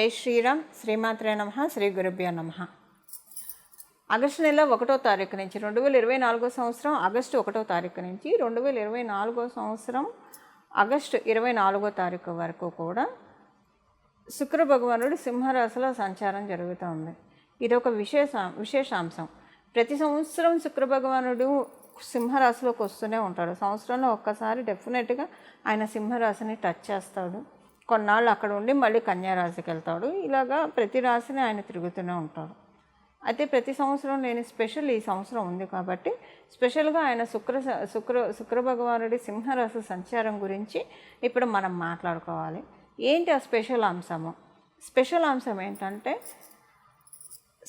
జై శ్రీరామ్. శ్రీమాత్రే నమః. శ్రీ గురుభ్యో నమః. ఆగస్టు నెల 1వ తారీఖు నుంచి 2024 సంవత్సరం ఆగస్టు 1వ తారీఖు నుంచి 2024 సంవత్సరం ఆగస్టు 24వ తారీఖు వరకు కూడా శుక్ర భగవానుడు సింహరాశిలో సంచారం జరుగుతుంది. ఇది ఒక విశేషాంశం. ప్రతి సంవత్సరం శుక్ర భగవానుడు సింహరాశిలోకి వస్తూనే ఉంటాడు. సంవత్సరంలో ఒక్కసారి డెఫినెట్గా ఆయన సింహరాశిని టచ్ చేస్తాడు. కొన్నాళ్ళు అక్కడ ఉండి మళ్ళీ కన్యారాశికి వెళ్తాడు. ఇలాగా ప్రతి రాశిని ఆయన తిరుగుతూనే ఉంటాడు. అయితే ప్రతి సంవత్సరం లేని స్పెషల్ ఈ సంవత్సరం ఉంది కాబట్టి స్పెషల్గా ఆయన శుక్ర భగవానుడి సింహరాశి సంచారం గురించి ఇప్పుడు మనం మాట్లాడుకోవాలి. ఏంటి ఆ స్పెషల్ అంశము? స్పెషల్ అంశం ఏంటంటే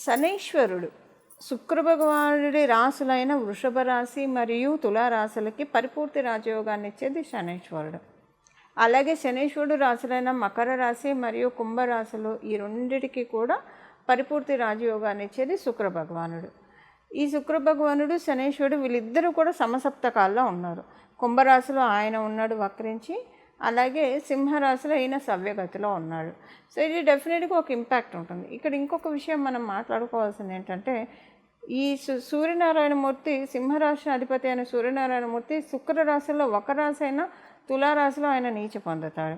శనైశ్వరుడు శుక్ర భగవానుడి రాశులైన వృషభ రాశి మరియు తులారాశులకి పరిపూర్తి రాజయోగాన్ని ఇచ్చేది శనైశ్వరుడు. అలాగే శనైశ్వరుడు రాశులైన మకర రాశి మరియు కుంభరాశులు ఈ రెండిటికి కూడా పరిపూర్తి రాజయోగాన్ని ఇచ్చేది శుక్ర భగవానుడు. ఈ శుక్ర భగవానుడు శనైశ్వరుడు వీళ్ళిద్దరూ కూడా సమసప్తకాల్లో ఉన్నారు. కుంభరాశిలో ఆయన ఉన్నాడు వక్రించి, అలాగే సింహరాశిలో ఈయన సవ్యగతిలో ఉన్నాడు. సో ఇది డెఫినెట్గా ఒక ఇంపాక్ట్ ఉంటుంది. ఇక్కడ ఇంకొక విషయం మనం మాట్లాడుకోవాల్సింది ఏంటంటే ఈ సూర్యనారాయణమూర్తి సింహరాశి అధిపతి అయిన సూర్యనారాయణమూర్తి శుక్ర రాశిలో ఒక రాశి అయినా తులారాశిలో ఆయన నీచ పొందుతాడు.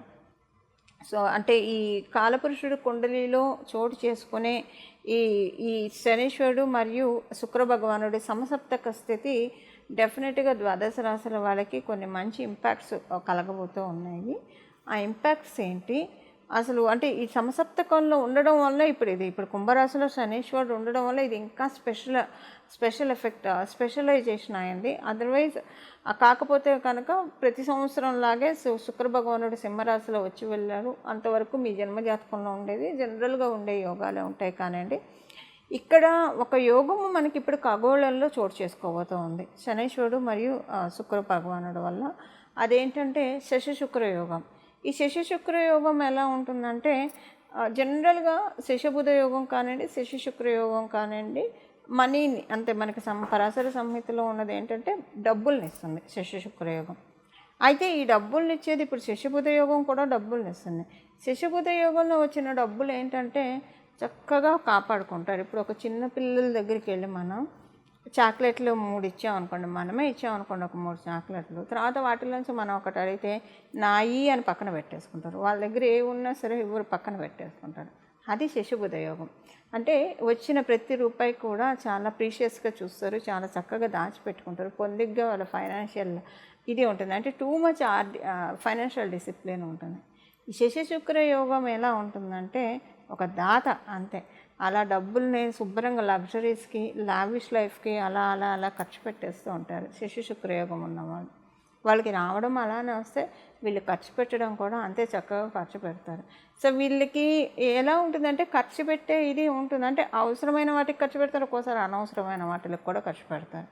సో అంటే ఈ కాలపురుషుడు కుండలిలో చోటు చేసుకునే ఈ శనీశ్వరుడు మరియు శుక్ర భగవానుడి సమసప్తక స్థితి డెఫినెట్గా ద్వాదశ రాశుల వాళ్ళకి కొన్ని మంచి ఇంపాక్ట్స్ కలగబోతూ ఉన్నాయి. ఆ ఇంపాక్ట్స్ ఏంటి అసలు అంటే ఈ సమసప్తకంలో ఉండడం వల్ల ఇప్పుడు కుంభరాశిలో శనీశ్వరుడు ఉండడం వల్ల ఇది ఇంకా స్పెషల్ ఎఫెక్ట్ స్పెషలైజేషన్ అయింది. అదర్వైజ్ కాకపోతే కనుక ప్రతి సంవత్సరం లాగే శుక్ర భగవానుడు సింహరాశిలో వచ్చి వెళ్ళారు. అంతవరకు మీ జన్మజాతకంలో ఉండేది జనరల్గా ఉండే యోగాలే ఉంటాయి. కానివ్వండి, ఇక్కడ ఒక యోగము మనకి ఇప్పుడు ఖగోళంలో చోటు చేసుకోబోతూ ఉంది శనైశ్వరుడు మరియు శుక్ర భగవానుడు వల్ల. అదేంటంటే శశశుక్ర యోగం. ఈ శశశుక్ర యోగం ఎలా ఉంటుందంటే జనరల్గా శశబుధ యోగం కానివ్వండి, శశశుక్ర యోగం కానివ్వండి, మనీని అంటే మనకి పరాశర సంహితలో ఉన్నది ఏంటంటే డబ్బుల్ని ఇస్తుంది శశశుక్ర యోగం. అయితే ఈ డబ్బుల్ని ఇచ్చేది ఇప్పుడు శశబుధ యోగం కూడా డబ్బుల్ని ఇస్తుంది. శశబుధ యోగంలో వచ్చిన డబ్బులు ఏంటంటే చక్కగా కాపాడుకుంటారు. ఇప్పుడు ఒక చిన్న పిల్లల దగ్గరికి వెళ్ళి మనం చాక్లెట్లు 3 ఇచ్చామనుకోండి, మనమే ఇచ్చామనుకోండి ఒక 3 చాక్లెట్లు, తర్వాత వాటిలోంచి మనం ఒకటి అడిగితే నాయి అని పక్కన పెట్టేసుకుంటారు. వాళ్ళ దగ్గర ఏ ఉన్నా సరే ఎవరు పక్కన పెట్టేసుకుంటారు. అది శశబుధ యోగం. అంటే వచ్చిన ప్రతి రూపాయి కూడా చాలా ప్రీషియస్గా చూస్తారు, చాలా చక్కగా దాచిపెట్టుకుంటారు. పొందిగ్గా వాళ్ళ ఫైనాన్షియల్ ఇది ఉంటుంది. అంటే టూ మచ్ ఫైనాన్షియల్ డిసిప్లిన్ ఉంటుంది. ఈ శశశుక్ర యోగం ఎలా ఉంటుందంటే ఒక దాత అంతే. అలా డబ్బుల్ని శుభ్రంగా లగ్జరీస్కి, లావిష్ లైఫ్కి అలా అలా అలా ఖర్చు పెట్టేస్తూ ఉంటారు శశశుక్ర యోగం ఉన్నవాళ్ళు. వాళ్ళకి రావడం అలానే వస్తే వీళ్ళు ఖర్చు పెట్టడం కూడా అంతే చక్కగా ఖర్చు పెడతారు. సో వీళ్ళకి ఎలా ఉంటుందంటే ఖర్చు పెట్టే ఇది ఉంటుంది. అంటే అవసరమైన వాటికి ఖర్చు పెడతారు, ఒక్కోసారి అనవసరమైన వాటికి కూడా ఖర్చు పెడతారు.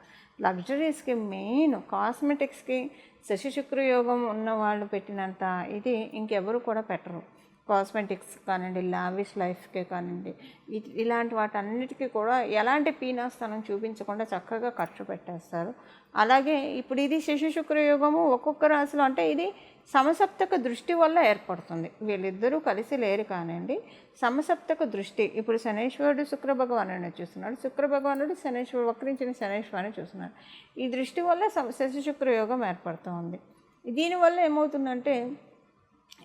లగ్జరీస్కి, మెయిన్ కాస్మెటిక్స్కి శశశుక్ర యోగం ఉన్న వాళ్ళు పెట్టినంత ఇది ఇంకెవరు కూడా పెట్టరు. కాస్మెటిక్స్ కానివ్వండి, లావిష్ లైఫ్కే కానివ్వండి, ఇలాంటి వాటన్నిటికీ కూడా ఎలాంటి పీనాస్తనం చూపించకుండా చక్కగా ఖర్చు పెట్టేస్తారు. అలాగే ఇప్పుడు ఇది శశశుక్ర యోగము ఒక్కొక్క రాశిలో అంటే ఇది సమసప్తక దృష్టి వల్ల ఏర్పడుతుంది. వీళ్ళిద్దరూ కలిసి లేరు కానివ్వండి, సమసప్తక దృష్టి. ఇప్పుడు శనైశ్వరుడు శుక్ర భగవానుడిని చూస్తున్నాడు, శుక్ర భగవానుడు శనైశ్వరుడు వక్రించిన శనైశ్వరుని చూస్తున్నాడు. ఈ దృష్టి వల్ల శశశుక్ర యోగం ఏర్పడుతుంది. దీనివల్ల ఏమవుతుందంటే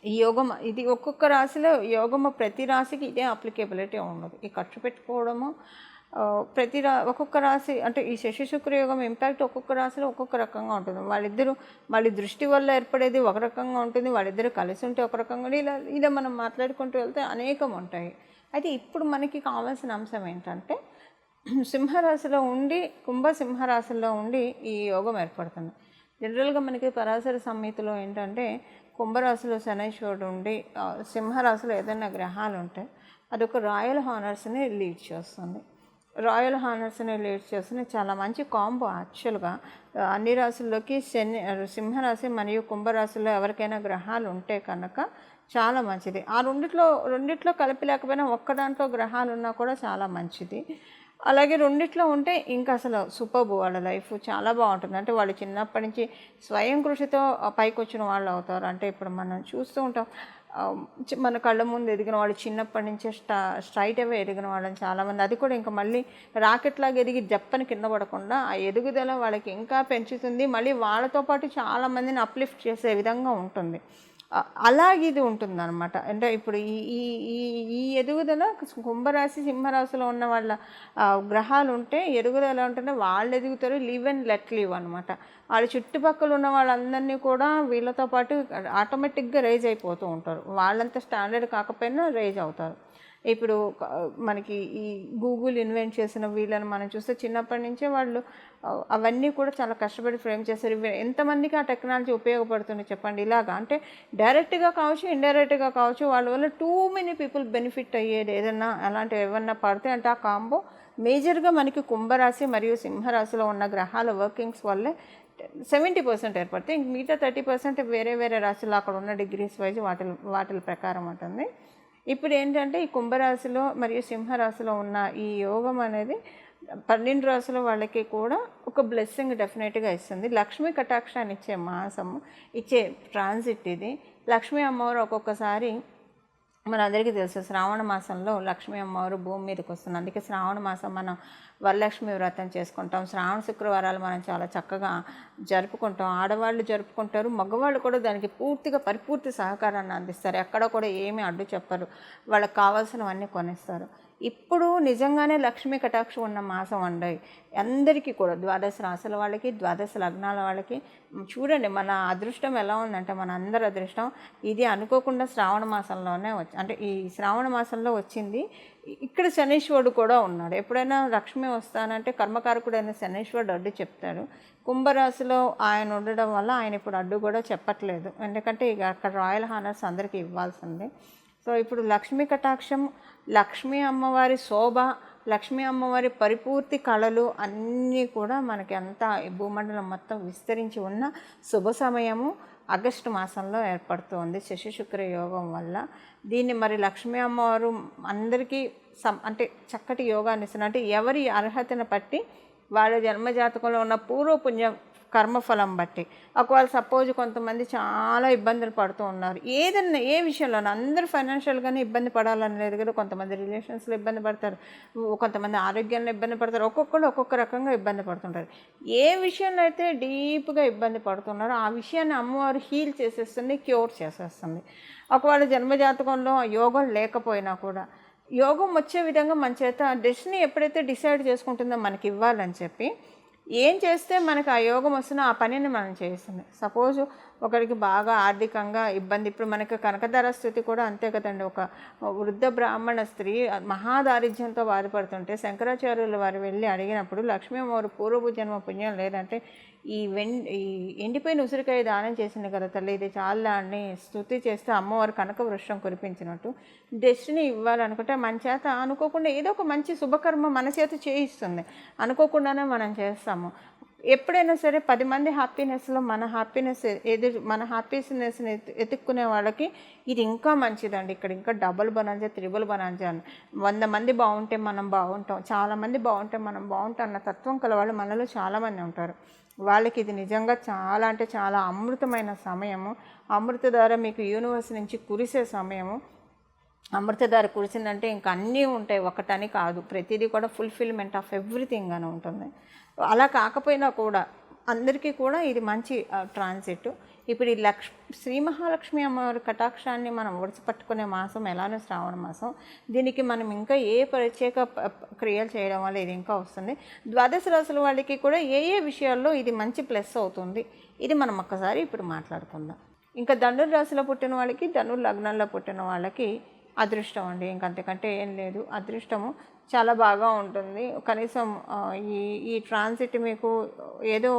ఈ యోగం ఇది ఒక్కొక్క రాశిలో యోగము ప్రతి రాశికి ఇదే అప్లికేబిలిటీ ఉండదు. ఈ ఖర్చు పెట్టుకోవడము ఒక్కొక్క రాశి అంటే ఈ శశశుక్ర యోగం ఇంపాక్ట్ ఒక్కొక్క రాశిలో ఒక్కొక్క రకంగా ఉంటుంది. వాళ్ళిద్దరూ మళ్ళీ దృష్టి వల్ల ఏర్పడేది ఒక రకంగా ఉంటుంది, వాళ్ళిద్దరూ కలిసి ఉంటే ఒక రకంగా, ఇలా మనం మాట్లాడుకుంటూ వెళ్తే అనేకం ఉంటాయి. అయితే ఇప్పుడు మనకి కావాల్సిన అంశం ఏంటంటే సింహరాశిలో ఉండి సింహరాశిలో ఉండి ఈ యోగం ఏర్పడుతుంది. జనరల్గా మనకి పరాశర సంహితలో ఏంటంటే కుంభరాశిలో శనైశ్వరుడు ఉండి సింహరాశిలో ఏదైనా గ్రహాలు ఉంటే అదొక రాయల్ హానర్స్ని లీడ్ చేస్తుంది. రాయల్ హానర్స్ని లీడ్ చేస్తుంది. చాలా మంచి కాంబో యాక్చువల్గా. అన్ని రాశుల్లోకి సింహరాశి మరియు కుంభరాశిలో ఎవరికైనా గ్రహాలు ఉంటే కనుక చాలా మంచిది. ఆ రెండిట్లో కలిపి లేకపోయినా ఒక్క దాంట్లో గ్రహాలు ఉన్నా కూడా చాలా మంచిది. అలాగే రెండిట్లో ఉంటే ఇంకా అసలు సూపర్బ్, వాళ్ళ లైఫ్ చాలా బాగుంటుంది. అంటే వాళ్ళు చిన్నప్పటి నుంచి స్వయం కృషితో పైకి వచ్చిన వాళ్ళు అవుతారు. అంటే ఇప్పుడు మనం చూస్తూ ఉంటాం మన కళ్ళ ముందు ఎదిగిన వాళ్ళు, చిన్నప్పటి నుంచే స్ట్రైట్ అవే ఎదిగిన వాళ్ళని చాలామంది, అది కూడా ఇంకా మళ్ళీ రాకెట్ లాగా ఎదిగి జప్పని కింద పడకుండా ఆ ఎదుగుదల వాళ్ళకి ఇంకా పెంచుతుంది. మళ్ళీ వాళ్ళతో పాటు చాలామందిని అప్లిఫ్ట్ చేసే విధంగా ఉంటుంది. అలాగే ఇది ఉంటుందన్నమాట. అంటే ఇప్పుడు ఈ ఈ ఈ ఈ ఎదుగుదల కుంభరాశి సింహరాశిలో ఉన్న వాళ్ళ గ్రహాలు ఉంటే ఎదుగుదల ఎలా ఉంటుందో వాళ్ళు ఎదుగుతారు. లివ్ అండ్ లెట్ లివ్ అనమాట. వాళ్ళ చుట్టుపక్కల ఉన్న వాళ్ళందరినీ కూడా వీళ్ళతో పాటు ఆటోమేటిక్గా రైజ్ అయిపోతూ ఉంటారు. వాళ్ళంతా స్టాండర్డ్ కాకపోయినా రైజ్ అవుతారు. ఇప్పుడు మనకి ఈ గూగుల్ ఇన్వెంట్ చేసిన వీళ్ళని మనం చూస్తే చిన్నప్పటి నుంచే వాళ్ళు అవన్నీ కూడా చాలా కష్టపడి ఫ్రేమ్ చేశారు. ఎంతమందికి ఆ టెక్నాలజీ ఉపయోగపడుతుంది చెప్పండి. ఇలాగా అంటే డైరెక్ట్గా కావచ్చు, ఇండైరెక్ట్గా కావచ్చు, వాళ్ళ వల్ల టూ మెనీ పీపుల్ బెనిఫిట్ అయ్యేది ఏదన్నా అలాంటివి ఏమన్నా పడితే అంటే ఆ కాంబో మేజర్గా మనకి కుంభరాశి మరియు సింహరాశిలో ఉన్న గ్రహాల వర్కింగ్స్ వల్లే 70% ఏర్పడితే ఇంక మిగతా 30% వేరే వేరే రాశులు అక్కడ ఉన్న డిగ్రీస్ వైజ్ వాటి ప్రకారం ఉంటుంది. ఇప్పుడు ఏంటంటే ఈ కుంభరాశిలో మరియు సింహరాశిలో ఉన్న ఈ యోగం అనేది 12 రాశుల వాళ్ళకి కూడా ఒక బ్లెస్సింగ్ డెఫినెట్గా ఇస్తుంది. లక్ష్మీ కటాక్షాన్ని ఇచ్చే మాసము, ఇచ్చే ట్రాన్సిట్ ఇది. లక్ష్మీ అమ్మవారు ఒక్కొక్కసారి మనందరికీ తెలుసు శ్రావణ మాసంలో లక్ష్మీ అమ్మవారు భూమి మీదకి వస్తుంది. అందుకే శ్రావణ మాసం మనం వరలక్ష్మి వ్రతం చేసుకుంటాం. శ్రావణ శుక్రవారాలు మనం చాలా చక్కగా జరుపుకుంటాం. ఆడవాళ్ళు జరుపుకుంటారు, మగవాళ్ళు కూడా దానికి పూర్తిగా పరిపూర్తి సహకారాన్ని అందిస్తారు. ఎక్కడ కూడా ఏమీ అడ్డు చెప్పరు, వాళ్ళకి కావాల్సినవన్నీ కొనిస్తారు. ఇప్పుడు నిజంగానే లక్ష్మీ కటాక్షం ఉన్న మాసం అండి అందరికీ కూడా, 12 రాశుల వాళ్ళకి, 12 లగ్నాల వాళ్ళకి. చూడండి మన అదృష్టం ఎలా ఉందంటే, మన అందరి అదృష్టం ఇది అనుకోకుండా శ్రావణ మాసంలోనే అంటే ఈ శ్రావణ మాసంలో వచ్చింది. ఇక్కడ శనీశ్వరుడు కూడా ఉన్నాడు. ఎప్పుడైనా లక్ష్మి వస్తానంటే కర్మకారకుడైన శనీశ్వరుడు అడ్డు చెప్తాడు. కుంభరాశిలో ఆయన ఉండడం వల్ల ఆయన ఇప్పుడు అడ్డు కూడా చెప్పట్లేదు. ఎందుకంటే ఇక అక్కడ రాయల్ హానర్స్ అందరికీ ఇవ్వాల్సిందే. సో ఇప్పుడు లక్ష్మీ కటాక్షం, లక్ష్మీ అమ్మవారి శోభ, లక్ష్మీ అమ్మవారి పరిపూర్తి కళలు అన్నీ కూడా మనకి అంతా భూమండలం మొత్తం విస్తరించి ఉన్న శుభ సమయము ఆగస్టు మాసంలో ఏర్పడుతుంది శశి శుక్ర యోగం వల్ల. దీన్ని మరి లక్ష్మీ అమ్మవారు అందరికీ అంటే చక్కటి యోగాన్ని ఇస్తున్నారు. అంటే ఎవరి అర్హతను బట్టి వాళ్ళ జన్మజాతకంలో ఉన్న పూర్వపుణ్య కర్మఫలం బట్టి. ఒకవేళ సపోజ్ కొంతమంది చాలా ఇబ్బందులు పడుతూ ఉన్నారు ఏదన్నా ఏ విషయంలోనూ, అందరూ ఫైనాన్షియల్గానే ఇబ్బంది పడాలని లేదు కదా. కొంతమంది రిలేషన్స్లో ఇబ్బంది పడతారు, కొంతమంది ఆరోగ్యంలో ఇబ్బంది పడతారు, ఒక్కొక్కరు ఒక్కొక్క రకంగా ఇబ్బంది పడుతుంటారు. ఏ విషయంలో అయితే డీప్గా ఇబ్బంది పడుతున్నారో ఆ విషయాన్ని అమ్మవారు హీల్ చేసేస్తుంది, క్యూర్ చేసేస్తుంది. ఒకవేళ జన్మజాతకంలో యోగం లేకపోయినా కూడా యోగం వచ్చే విధంగా మన చేత డెస్టినీ ఎప్పుడైతే డిసైడ్ చేసుకుంటుందో మనకి ఇవ్వాలని చెప్పి ఏం చేస్తే మనకు ఆ యోగం వస్తున్నా ఆ పనిని మనం చేస్తుంది. సపోజ్ ఒకరికి బాగా ఆర్థికంగా ఇబ్బంది, ఇప్పుడు మనకి కనకధార స్థితి కూడా అంతే కదండి. ఒక వృద్ధ బ్రాహ్మణ స్త్రీ మహాదారిద్ర్యంతో బాధపడుతుంటే శంకరాచార్యులు వారు వెళ్ళి అడిగినప్పుడు లక్ష్మీ అమ్మవారు పూర్వపు జన్మ పుణ్యం లేదంటే ఈ ఎండిపోయిన ఉసిరికాయ దానం చేసింది కదా తల్లి, ఇది చాలా అని స్తుతి చేస్తే అమ్మవారు కనక వృక్షం కురిపించినట్టు డెస్టినీ ఇవ్వాలనుకుంటే మన చేత అనుకోకుండా ఏదో ఒక మంచి శుభకర్మ మన చేత చేయిస్తుంది. అనుకోకుండానే మనం చేస్తాము. ఎప్పుడైనా సరే 10 మంది హ్యాపీనెస్లో మన హ్యాపీనెస్ని ఎత్తుక్కునే వాళ్ళకి ఇది ఇంకా మంచిదండి. ఇక్కడ ఇంకా డబుల్ బనాంజా, త్రిబుల్ బనాంజా అని 100 మంది బాగుంటే మనం బాగుంటాం, చాలామంది బాగుంటే మనం బాగుంటాం అన్న తత్వం కల వాళ్ళు మనలో చాలామంది ఉంటారు. వాళ్ళకి ఇది నిజంగా చాలా అంటే చాలా అమృతమైన సమయము. అమృతధార మీకు యూనివర్స్ నుంచి కురిసే సమయము. అమృతధార కురిసిందంటే ఇంకా అన్నీ ఉంటాయి, ఒకటని కాదు, ప్రతిదీ కూడా ఫుల్ఫిల్మెంట్ ఆఫ్ ఎవ్రీథింగ్ అని ఉంటుంది. అలా కాకపోయినా కూడా అందరికీ కూడా ఇది మంచి ట్రాన్సిట్. ఇప్పుడు ఈ శ్రీ మహాలక్ష్మి అమ్మవారి కటాక్షాన్ని మనం ఒడిసిపట్టుకునే మాసం ఎలానో శ్రావణ మాసం. దీనికి మనం ఇంకా ఏ ప్రత్యేక క్రియలు చేయడం వల్ల ఇది ఇంకా వస్తుంది. 12 రాశుల వాళ్ళకి కూడా ఏ ఏ విషయాల్లో ఇది మంచి ప్లస్ అవుతుంది, ఇది మనం ఒక్కసారి ఇప్పుడు మాట్లాడుకుందాం. ఇంకా ధనుర్ రాశిలో పుట్టిన వాళ్ళకి, ధనుర్ లగ్నంలో పుట్టిన వాళ్ళకి అదృష్టం అండి, ఇంకంతకంటే ఏం లేదు. అదృష్టము చాలా బాగా ఉంటుంది. కనీసం ఈ ట్రాన్సిట్ మీకు ఏదో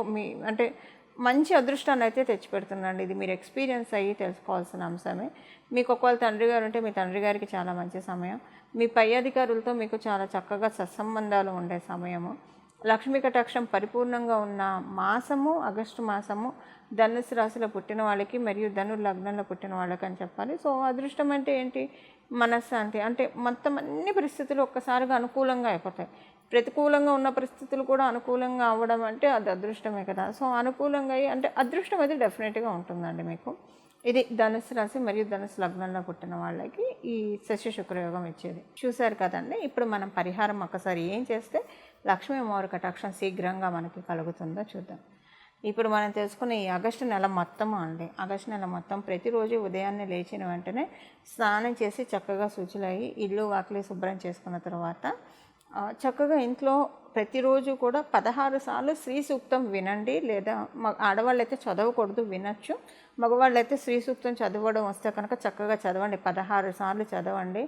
అంటే మంచి అదృష్టాన్ని అయితే తెచ్చిపెడుతుందండి. ఇది మీరు ఎక్స్పీరియన్స్ అయ్యి తెలుసుకోవాల్సిన అంశమే. మీకు ఒకవేళ తండ్రి గారు ఉంటే మీ తండ్రి గారికి చాలా మంచి సమయం. మీ పై అధికారులతో మీకు చాలా చక్కగా సత్సంబంధాలు ఉండే సమయము. లక్ష్మీ కటాక్షం పరిపూర్ణంగా ఉన్న మాసము ఆగస్టు మాసము ధనుసు రాశిలో పుట్టిన వాళ్ళకి మరియు ధనుర్ లగ్నంలో పుట్టిన వాళ్ళకి అని చెప్పాలి. సో అదృష్టం అంటే ఏంటి? మనశ్శాంతి. అంటే మొత్తం అన్ని పరిస్థితులు ఒక్కసారిగా అనుకూలంగా అయిపోతాయి. ప్రతికూలంగా ఉన్న పరిస్థితులు కూడా అనుకూలంగా అవ్వడం అంటే అది అదృష్టమే కదా. సో అనుకూలంగా అంటే అదృష్టం అయితే డెఫినెట్గా ఉంటుందండి మీకు. ఇది ధనుసు రాశి మరియు ధనుసు లగ్నంలో పుట్టిన వాళ్ళకి ఈ శశి శుక్రయోగం ఇచ్చేది. చూశారు కదండి. ఇప్పుడు మనం పరిహారం ఒకసారి ఏం చేస్తే లక్ష్మీ అమ్మవారి కటాక్షం శీఘ్రంగా మనకి కలుగుతుందో చూద్దాం. ఇప్పుడు మనం తెలుసుకున్న ఈ ఆగస్టు నెల మొత్తం అండి, ఆగస్టు నెల మొత్తం ప్రతిరోజు ఉదయాన్నే లేచిన వెంటనే స్నానం చేసి చక్కగా శుచులయ్యి ఇల్లు వాకిలి శుభ్రం చేసుకున్న తర్వాత చక్కగా ఇంట్లో ప్రతిరోజు కూడా 16 సార్లు శ్రీ సూక్తం వినండి. లేదా ఆడవాళ్ళు అయితే చదవకూడదు, వినొచ్చు. మగవాళ్ళు అయితే శ్రీ సూక్తం చదవడం వస్తే కనుక చక్కగా చదవండి, 16 సార్లు చదవండి.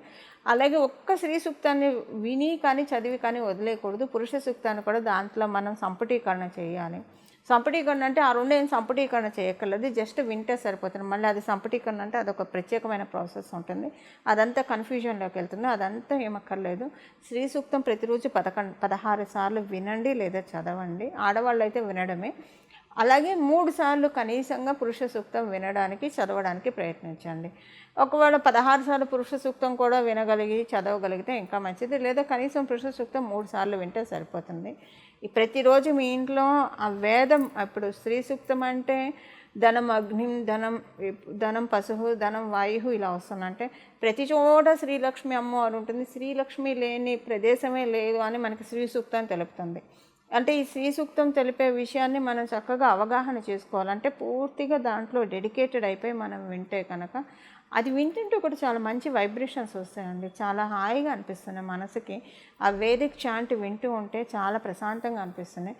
అలాగే ఒక్క శ్రీ సూక్తాన్ని విని కానీ చదివి కానీ వదిలేయకూడదు. పురుష సూక్తాన్ని కూడా దాంట్లో మనం సంపుటీకరణ చేయాలి. సంపుటీకరణ అంటే ఆ రెండు ఏం సంపుటీకరణ చేయక్కర్లేదు, జస్ట్ వింటే సరిపోతుంది. మళ్ళీ అది సంపుటీకరణ అంటే అదొక ప్రత్యేకమైన ప్రాసెస్ ఉంటుంది, అదంతా కన్ఫ్యూజన్లోకి వెళ్తుంది. అదంతా ఏమక్కర్లేదు. శ్రీ సూక్తం ప్రతిరోజు 16 సార్లు వినండి లేదా చదవండి. ఆడవాళ్ళు అయితే వినడమే. అలాగే 3 సార్లు కనీసంగా పురుష సూక్తం వినడానికి చదవడానికి ప్రయత్నించండి. ఒకవేళ 16 సార్లు పురుష సూక్తం కూడా వినగలిగి చదవగలిగితే ఇంకా మంచిది. లేదా కనీసం పురుష సూక్తం 3 సార్లు వింటే సరిపోతుంది. ప్రతిరోజు మీ ఇంట్లో ఆ వేదం, ఇప్పుడు స్త్రీ సూక్తం అంటే ధనం అగ్నిం, ధనం పశువు, ధనం వాయు ఇలా వస్తుందంటే ప్రతి చోట శ్రీలక్ష్మి అమ్మవారు ఉంటుంది. శ్రీలక్ష్మి లేని ప్రదేశమే లేదు అని మనకి శ్రీ సూక్తం తెలుపుతుంది. అంటే ఈ శ్రీ సూక్తం తెలిపే విషయాన్ని మనం చక్కగా అవగాహన చేసుకోవాలంటే పూర్తిగా దాంట్లో డెడికేటెడ్ అయిపోయి మనం వింటే కనుక అది వింటుంటే కూడా చాలా మంచి వైబ్రేషన్స్ వస్తాయండి. చాలా హాయిగా అనిపిస్తున్నాయి మనసుకి. ఆ వేదిక చాంట్ వింటూ ఉంటే చాలా ప్రశాంతంగా అనిపిస్తున్నాయి.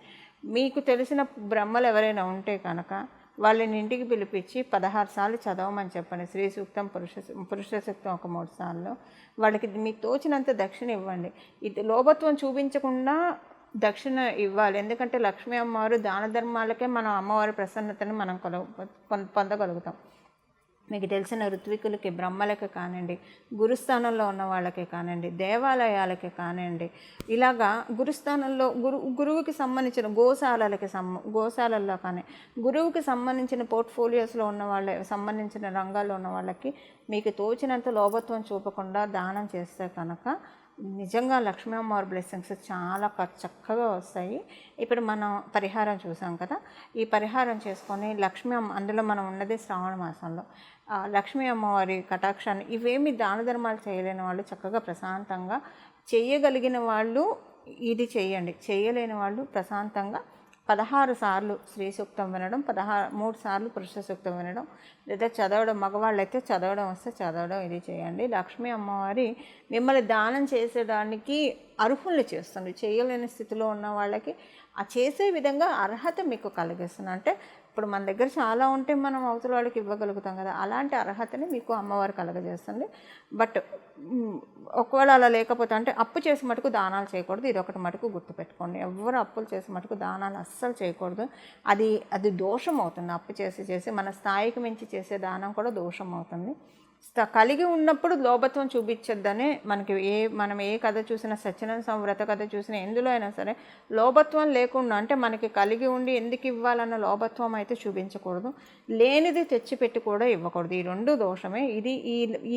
మీకు తెలిసిన బ్రహ్మలు ఎవరైనా ఉంటే కనుక వాళ్ళని ఇంటికి పిలిపించి 16 సార్లు చదవమని చెప్పండి. స్త్రీ సూక్తం, పురుష సూక్తం ఒక 3 సార్లు. వాళ్ళకి మీకు తోచినంత దక్షిణ ఇవ్వండి. ఇది లోభత్వం చూపించకుండా దక్షిణ ఇవ్వాలి. ఎందుకంటే లక్ష్మీ అమ్మవారు దాన ధర్మాలకే మనం అమ్మవారి ప్రసన్నతను మనం పొందగలుగుతాం. మీకు తెలిసిన ఋత్వికులకి, బ్రహ్మలకి కానివ్వండి, గురుస్థానంలో ఉన్న వాళ్ళకి కానివ్వండి, దేవాలయాలకి కానివ్వండి, ఇలాగా గురుస్థానంలో గురువుకి సంబంధించిన గోశాలల్లో కానీ గురువుకి సంబంధించిన పోర్ట్ఫోలియోస్లో ఉన్న వాళ్ళ సంబంధించిన రంగాల్లో ఉన్న వాళ్ళకి మీకు తోచినంత లోభత్వం చూపకుండా దానం చేస్తే కనుక నిజంగా లక్ష్మీ అమ్మవారి బ్లెస్సింగ్స్ చాలా చక్కగా వస్తాయి. ఇప్పుడు మనం పరిహారం చూసాం కదా, ఈ పరిహారం చేసుకొని లక్ష్మీ అమ్మ, అందులో మనం ఉన్నది శ్రావణ మాసంలో, లక్ష్మీ అమ్మవారి కటాక్షాన్ని ఇవేమి దాన ధర్మాలు చేయలేని వాళ్ళు చక్కగా ప్రశాంతంగా చేయగలిగిన వాళ్ళు ఇది చేయండి. చేయలేని వాళ్ళు ప్రశాంతంగా 16 సార్లు శ్రీ సూక్తం వినడం, 3 సార్లు పురుష సూక్తం వినడం, లేదా చదవడం. మగవాళ్ళు అయితే చదవడం వస్తే చదవడం ఇది చేయండి. లక్ష్మీ అమ్మవారి మిమ్మల్ని దానం చేసేదానికి అర్హుల్ని చేస్తుంది. చేయలేని స్థితిలో ఉన్న వాళ్ళకి ఆ చేసే విధంగా అర్హత మీకు కలిగిస్తుంది. అంటే ఇప్పుడు మన దగ్గర చాలా ఉంటే మనం అవతల వాళ్ళకి ఇవ్వగలుగుతాం కదా, అలాంటి అర్హతని మీకు అమ్మవారు కలగజేస్తుంది. బట్ ఒకవేళ అలా లేకపోతే అంటే అప్పు చేసి మటుకు దానాలు చేయకూడదు. ఇది ఒకటి మటుకు గుర్తుపెట్టుకోండి. ఎవరు అప్పులు చేసి మటుకు దానాలు అస్సలు చేయకూడదు. అది దోషం అవుతుంది. అప్పు చేసి మన స్థాయికి మించి చేసే దానం కూడా దోషం అవుతుంది. కలిగి ఉన్నప్పుడు లోభత్వం చూపించొద్దని మనం ఏ కథ చూసినా, సత్యనారాయణ స్వామి వ్రత కథ చూసినా, ఎందులో అయినా సరే లోభత్వం లేకుండా, అంటే మనకి కలిగి ఉండి ఎందుకు ఇవ్వాలన్న లోభత్వం అయితే చూపించకూడదు. లేనిది తెచ్చిపెట్టి కూడా ఇవ్వకూడదు. ఈ రెండు దోషమే. ఇది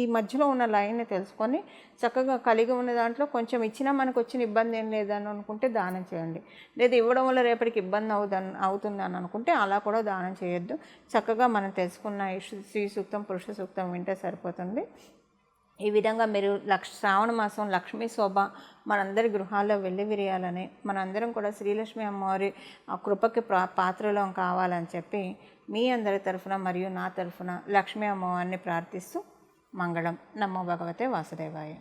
ఈ మధ్యలో ఉన్న లైన్ని తెలుసుకొని చక్కగా కలిగి ఉన్న దాంట్లో కొంచెం ఇచ్చినా మనకు వచ్చిన ఇబ్బంది ఏం లేదని అనుకుంటే దానం చేయండి. లేదా ఇవ్వడం వల్ల రేపటికి ఇబ్బంది అవుతుంది అని అనుకుంటే అలా కూడా దానం చేయొద్దు. చక్కగా మనం తెలుసుకున్న శ్రీ సూక్తం, పురుష సూక్తం వింటే సరిపోతుంది. ఈ విధంగా మీరు శ్రావణ మాసం లక్ష్మీ శోభ మనందరి గృహాల్లో వెల్లివిరియాలని, మనందరం కూడా శ్రీలక్ష్మి అమ్మవారి ఆ కృపకి పాత్రలో కావాలని చెప్పి మీ అందరి తరఫున మరియు నా తరఫున లక్ష్మీ అమ్మవారిని ప్రార్థిస్తూ మంగళం. నమో భగవతే వాసుదేవాయ.